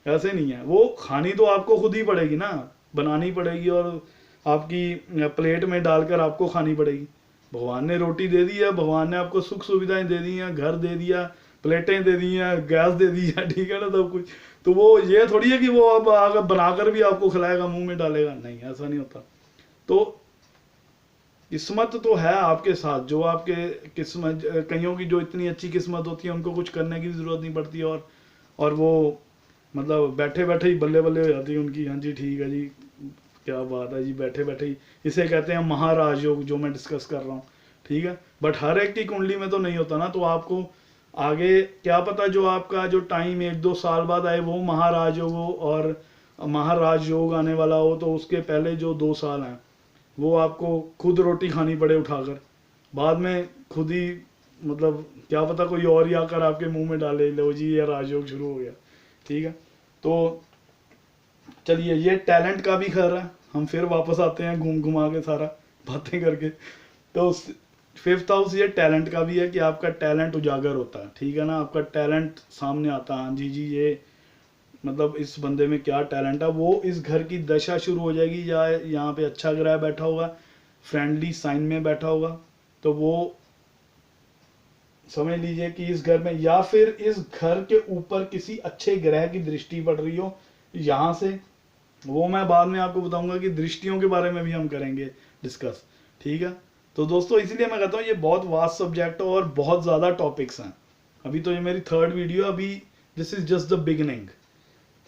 ऐसे नहीं है। वो खानी तो आपको खुद ही पड़ेगी ना, बनानी पड़ेगी और आपकी प्लेट में डालकर आपको खानी पड़ेगी। भगवान ने रोटी दे दी है, भगवान ने आपको सुख सुविधाएं दे दी हैं, घर दे दिया, प्लेटें दे दी हैं, गैस दे दी है, ठीक है ना, सब कुछ। तो वो ये थोड़ी है कि वो अब आगे बनाकर भी आपको खिलाएगा, मुंह में डालेगा, नहीं, ऐसा नहीं होता। तो किस्मत तो है आपके साथ, जो आपके किस्मत, कईयों की जो इतनी अच्छी किस्मत होती है उनको कुछ करने की जरूरत नहीं पड़ती, और वो मतलब बैठे बैठे ही बल्ले बल्ले हो जाती है उनकी। हाँ जी ठीक है जी, क्या बात है जी, बैठे बैठे ही, इसे कहते हैं महाराज योग, जो मैं डिस्कस कर रहा हूँ, ठीक है। बट हर एक की कुंडली में तो नहीं होता ना, तो आपको आगे क्या पता जो आपका जो टाइम 1-2 साल बाद आए वो महाराज योग हो, और महाराज योग आने वाला हो तो उसके पहले जो 2 साल हैं वो आपको खुद रोटी खानी पड़े उठाकर, बाद में खुद ही, मतलब क्या पता कोई और ही आकर आपके मुंह में डाले, लो जी ये राजयोग शुरू हो गया, ठीक है। तो चलिए, ये टैलेंट का भी खैर है, हम फिर वापस आते हैं घूम घुमा के सारा बातें करके। तो 5th हाउस ये टैलेंट का भी है कि आपका टैलेंट उजागर होता है, ठीक है ना, आपका टैलेंट सामने आता है, हाँ जी ये मतलब इस बंदे में क्या टैलेंट है। वो इस घर की दशा शुरू हो जाएगी या यहाँ पे अच्छा ग्रह बैठा होगा, फ्रेंडली साइन में बैठा होगा, तो वो समझ लीजिए कि इस घर में, या फिर इस घर के ऊपर किसी अच्छे ग्रह की दृष्टि पड़ रही हो यहाँ से। वो मैं बाद में आपको बताऊंगा कि दृष्टियों के बारे में भी हम करेंगे डिस्कस, ठीक है। तो दोस्तों इसलिए मैं कहता हूँ ये बहुत वास्ट सब्जेक्ट है और बहुत ज़्यादा टॉपिक्स हैं। अभी तो ये मेरी 3rd वीडियो, अभी this is just the beginning.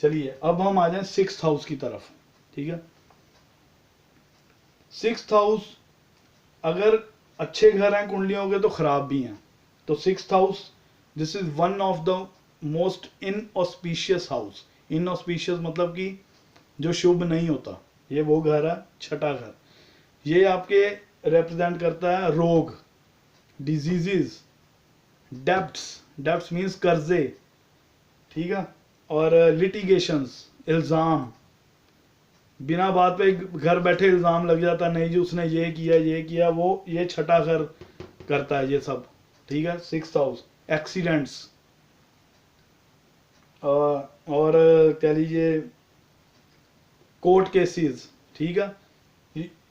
चलिए अब हम आ जाएं 6th हाउस की तरफ, ठीक है। 6th हाउस अगर अच्छे घर हैं कुंडलियों के तो खराब भी हैं। तो 6th house, this is one of the most inauspicious house. Inauspicious मतलब कि जो शुभ नहीं होता, ये वो घर है, छठा घर। ये आपके रिप्रेजेंट करता है रोग, डिजीजेस, डेब्ट्स मीन्स कर्जे, ठीक है, और लिटिगेशंस, इल्ज़ाम, बिना बात पे घर बैठे इल्ज़ाम लग जाता, नहीं जी उसने ये किया, वो ये छठा घर करता है ये सब, ठीक है। 6th हाउस, एक्सीडेंट्स, और कह लीजिए कोर्ट केसेस, ठीक है।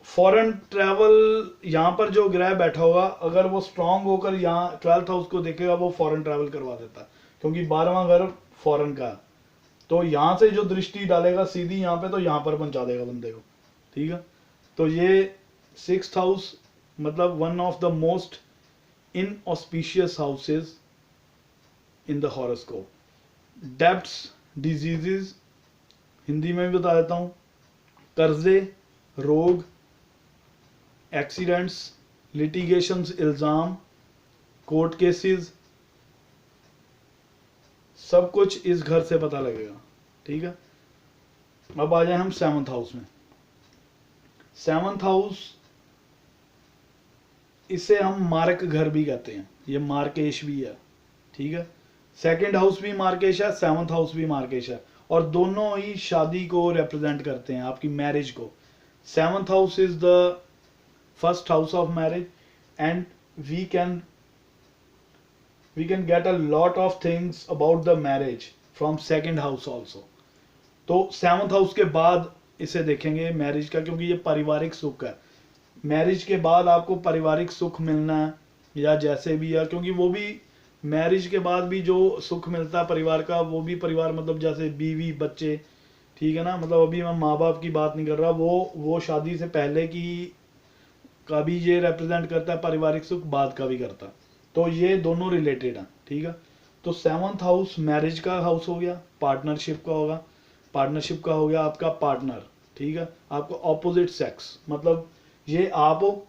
फॉरेन ट्रैवल, यहाँ पर जो ग्रह बैठा होगा अगर वो स्ट्रांग होकर यहाँ 12th हाउस को देखेगा, वो फॉरेन ट्रैवल करवा देता है, क्योंकि 12वां घर फॉरेन का है। तो यहाँ से जो दृष्टि डालेगा सीधी यहाँ पे, तो यहाँ पर पहुंचा देगा बंदे को, ठीक है। तो ये 6th हाउस मतलब one of the most inauspicious houses in the horoscope. Debts diseases, Hindi में भी बता देता हूँ, कर्जे, रोग, एक्सीडेंट्स, लिटिगेशंस, इल्ज़ाम, कोर्ट केसेस, सब कुछ इस घर से पता लगेगा। ठीक है, अब आ जाए हम 7th हाउस में। 7th हाउस, इसे हम मार्क घर भी कहते हैं, ये मार्केश भी है। ठीक है, 2nd हाउस भी मार्केश है, 7th हाउस भी मार्केश है, और दोनों ही शादी को रिप्रेजेंट करते हैं, आपकी मैरिज को। 7th house is the first house of marriage, and we can get a lot of things about the marriage from 2nd house also। तो 7th हाउस के बाद इसे देखेंगे मैरिज का, क्योंकि ये पारिवारिक सुख है। मैरिज के बाद आपको पारिवारिक सुख मिलना है या जैसे भी है, क्योंकि वो भी मैरिज के बाद भी जो सुख मिलता है परिवार का, वो भी परिवार मतलब जैसे बीवी बच्चे, ठीक है ना, मतलब अभी मैं माँ बाप की बात नहीं कर रहा, वो शादी से पहले की का भी ये रिप्रेजेंट करता है पारिवारिक सुख, बाद का भी करता है। तो ये दोनों रिलेटेड हैं। ठीक है, तो 7th हाउस मैरिज का हाउस हो गया, पार्टनरशिप का होगा, पार्टनरशिप का हो गया आपका पार्टनर। ठीक है, आपको ऑपोजिट सेक्स, मतलब ये आप हो,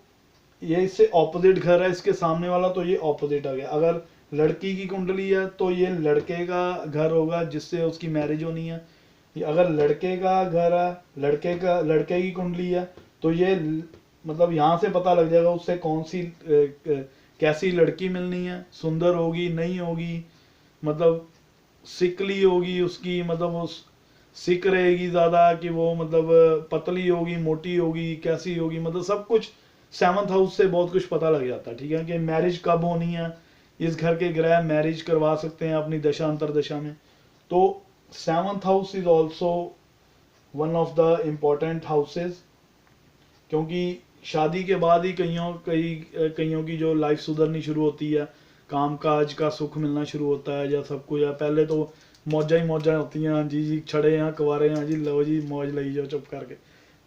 ये इससे ऑपोजिट घर है, इसके सामने वाला, तो ये ऑपोजिट आ गया। अगर लड़की की कुंडली है तो ये लड़के का घर होगा जिससे उसकी मैरिज होनी है। अगर लड़के का घर है, लड़के की कुंडली है, तो ये मतलब यहाँ से पता लग जाएगा उससे कौन सी कैसी लड़की मिलनी है, सुंदर होगी नहीं होगी, मतलब सिकली होगी उसकी, मतलब वो सिक रहेगी ज़्यादा कि वो मतलब पतली होगी मोटी होगी कैसी होगी, मतलब सब कुछ 7th हाउस से बहुत कुछ पता लग जाता है। ठीक है, कि मैरिज कब होनी है, इस घर के ग्रह मैरिज करवा सकते हैं अपनी दशा अंतर दशा में। तो 7th house is also one of the important houses, क्योंकि शादी के बाद ही कईयों की जो लाइफ सुधरनी शुरू होती है, काम काज का सुख मिलना शुरू होता है, या सब कुछ है। पहले तो मौजा ही मौजा होती हैं, हाँ जी छड़े हैं कुंवारे हैं जी, लो जी मौज ली जाओ चुप करके।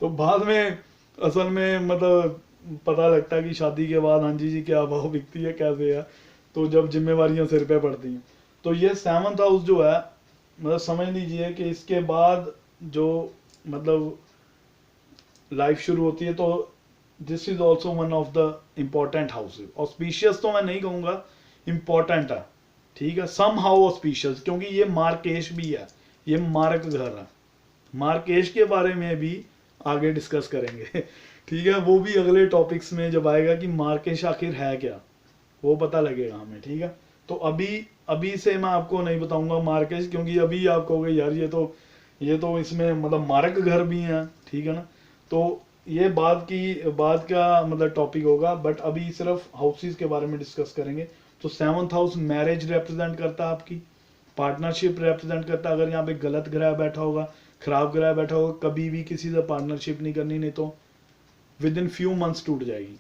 तो बाद में असल में मतलब पता लगता है कि शादी के बाद हाँ जी क्या भाव बिकती है कैसे है, तो जब जिम्मेवारियां सिर पे पड़ती हैं। तो ये 7th हाउस जो है, मतलब समझ लीजिए कि इसके बाद जो मतलब लाइफ शुरू होती है, तो this is also one of the important houses. Auspicious तो मैं नहीं कहूँगा, इम्पोर्टेंट है। ठीक है, सम हाउ ऑस्पिशियस, क्योंकि ये मार्केश भी है, ये मार्क घर है। मार्केश के बारे में भी आगे डिस्कस करेंगे। ठीक है, वो भी अगले टॉपिक्स में जब आएगा कि मार्केश आखिर है क्या, वो पता लगेगा हमें। ठीक है, तो अभी से मैं आपको नहीं बताऊंगा मार्केश, क्योंकि अभी आप कहोगे यार ये तो इसमें मतलब मार्क घर भी हैं। ठीक है ना, तो ये बाद का मतलब टॉपिक होगा, बट अभी सिर्फ हाउसेस के बारे में डिस्कस करेंगे। तो 7th हाउस मैरिज रिप्रेजेंट करता है, आपकी पार्टनरशिप रिप्रेजेंट करता है। अगर यहाँ पे गलत ग्रह बैठा होगा, खराब ग्रह बैठा होगा, कभी भी किसी से पार्टनरशिप नहीं करनी, नहीं तो विद इन फ्यू मंथ्स टूट जाएगी।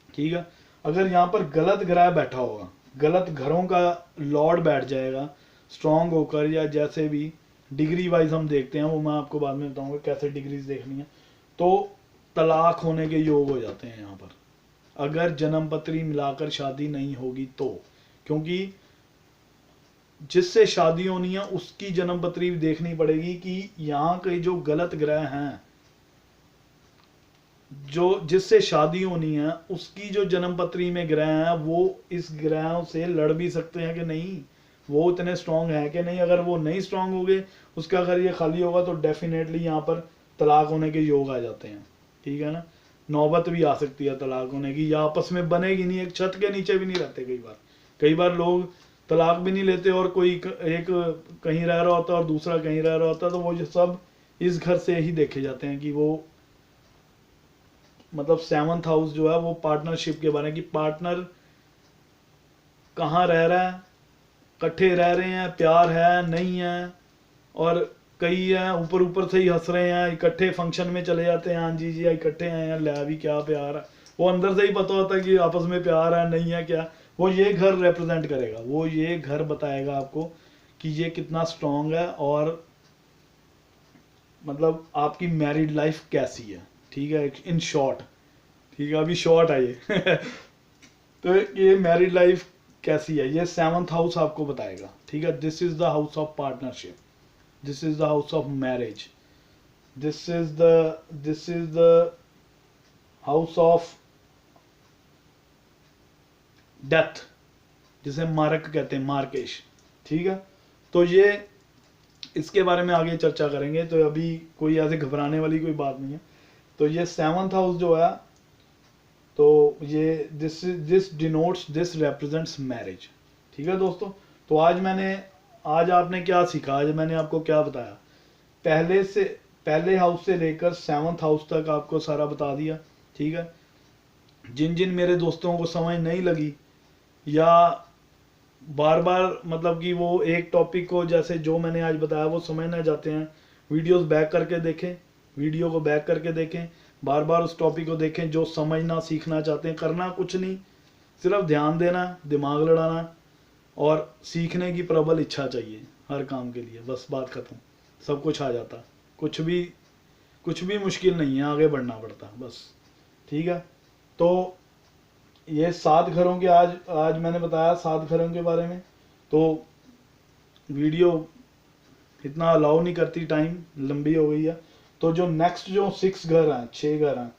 ठीक है, अगर यहाँ पर गलत ग्रह बैठा होगा, गलत घरों का लॉर्ड बैठ जाएगा स्ट्रांग होकर, या जैसे भी डिग्री वाइज हम देखते हैं, वो मैं आपको बाद में बताऊंगा कैसे डिग्रीज देखनी है, तो तलाक होने के योग हो जाते हैं यहाँ पर, अगर जन्म पत्री मिलाकर शादी नहीं होगी तो। क्योंकि जिससे शादी होनी है उसकी जन्म पत्री देखनी पड़ेगी कि यहाँ के जो गलत ग्रह हैं, जो जिससे शादी होनी है उसकी जो जन्म पत्री में ग्रह हैं, वो इस ग्रहों से लड़ भी सकते हैं कि नहीं, वो इतने स्ट्रांग है कि नहीं। अगर वो नहीं स्ट्रांग हो गए, उसका अगर ये खाली होगा, तो डेफिनेटली यहाँ पर तलाक होने के योग आ जाते हैं। ठीक है ना, नौबत भी आ सकती है तलाक होने की, या आपस में बनेगी नहीं, एक छत के नीचे भी नहीं रहते। कई बार लोग तलाक भी नहीं लेते, और कोई एक कहीं रह रहा होता है और दूसरा कहीं रह रहा होता है, तो वो जो सब इस घर से ही देखे जाते हैं कि वो मतलब 7th हाउस जो है वो पार्टनरशिप के बारे में, कि पार्टनर कहाँ रह रहा है, इकट्ठे रह रहे हैं, प्यार है नहीं है, और कई हैं ऊपर ऊपर से ही हंस रहे हैं, इकट्ठे फंक्शन में चले जाते हैं, हाँ जी इकट्ठे आए हैं, ले भी क्या प्यार है, वो अंदर से ही पता होता है कि आपस में प्यार है नहीं है क्या। वो ये घर रिप्रेजेंट करेगा, वो ये घर बताएगा आपको कि ये कितना स्ट्रांग है, और मतलब आपकी मैरिड लाइफ कैसी है। ठीक है, इन शॉर्ट। ठीक है, अभी शॉर्ट है ये। तो ये मैरिड लाइफ कैसी है, ये 7th हाउस आपको बताएगा। ठीक है, this is the house of partnership. This is the house of marriage, this is the house of death, जिसे मारक कहते हैं, मार्केश। ठीक है, तो ये इसके बारे में आगे चर्चा करेंगे, तो अभी कोई ऐसे घबराने वाली कोई बात नहीं है। तो ये 7th हाउस जो है, तो ये this denotes, this represents marriage. ठीक है दोस्तों, तो आज आपने क्या सीखा, आज मैंने आपको क्या बताया, पहले हाउस से लेकर 7th हाउस तक आपको सारा बता दिया। ठीक है, जिन जिन मेरे दोस्तों को समझ नहीं लगी या बार बार मतलब कि वो एक टॉपिक को जैसे जो मैंने आज बताया वो समझना चाहते हैं, वीडियोस बैक करके देखें, वीडियो को बैक करके देखें, बार बार उस टॉपिक को देखें। जो समझना सीखना चाहते हैं, करना कुछ नहीं, सिर्फ ध्यान देना, दिमाग लड़ाना और सीखने की प्रबल इच्छा चाहिए हर काम के लिए, बस बात खत्म, सब कुछ आ जाता। कुछ भी मुश्किल नहीं है, आगे बढ़ना पड़ता बस। ठीक है, तो ये 7 घरों के आज मैंने बताया 7 घरों के बारे में। तो वीडियो इतना अलाउ नहीं करती, टाइम लंबी हो गई है। तो जो नेक्स्ट जो 6 घर हैं, 6 घर हैं,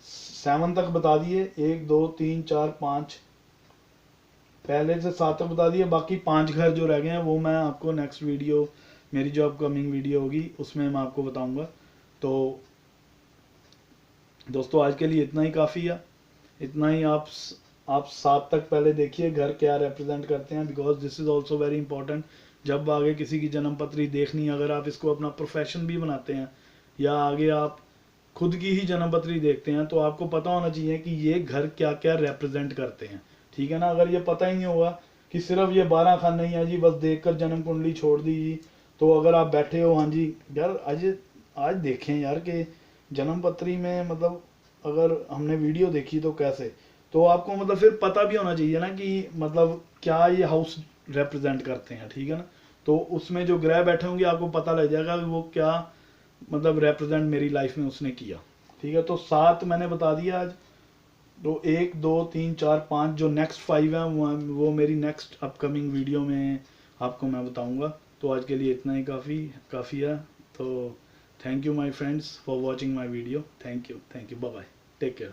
7 तक बता दिए, 1 2 3 4 5, पहले से 7 तक बता दिए। बाकी 5 घर जो रह गए हैं वो मैं आपको नेक्स्ट वीडियो, मेरी जो अपकमिंग वीडियो होगी उसमें मैं आपको बताऊंगा। तो दोस्तों आज के लिए इतना ही काफ़ी है, इतना ही। आप 7 तक पहले देखिए घर क्या रिप्रेजेंट करते हैं, because this is also very important. जब आगे किसी की जन्म पत्री देखनी, अगर आप इसको अपना प्रोफेशन भी बनाते हैं या आगे आप खुद की ही जन्म पत्री देखते हैं, तो आपको पता होना चाहिए कि ये घर क्या क्या रिप्रेजेंट करते हैं। ठीक है ना, अगर ये पता ही नहीं होगा कि सिर्फ ये 12 खाने ही है जी, बस देखकर जन्म कुंडली छोड़ दी जी, तो अगर आप बैठे हो, हाँ जी यार आज देखें यार कि जन्म पत्री में मतलब अगर हमने वीडियो देखी तो कैसे, तो आपको मतलब फिर पता भी होना चाहिए ना कि मतलब क्या ये हाउस रिप्रेजेंट करते हैं। ठीक है ना, तो उसमें जो ग्रह बैठे होंगे आपको पता लग जाएगा कि वो क्या मतलब रिप्रेजेंट मेरी लाइफ में उसने किया। ठीक है, तो 7 मैंने बता दिया आज। तो 1 2 3 4 5 जो नेक्स्ट 5 हैं वो मेरी नेक्स्ट अपकमिंग वीडियो में आपको मैं बताऊंगा। तो आज के लिए इतना ही काफ़ी है। तो thank you my friends for watching my video, thank you, bye bye, take care.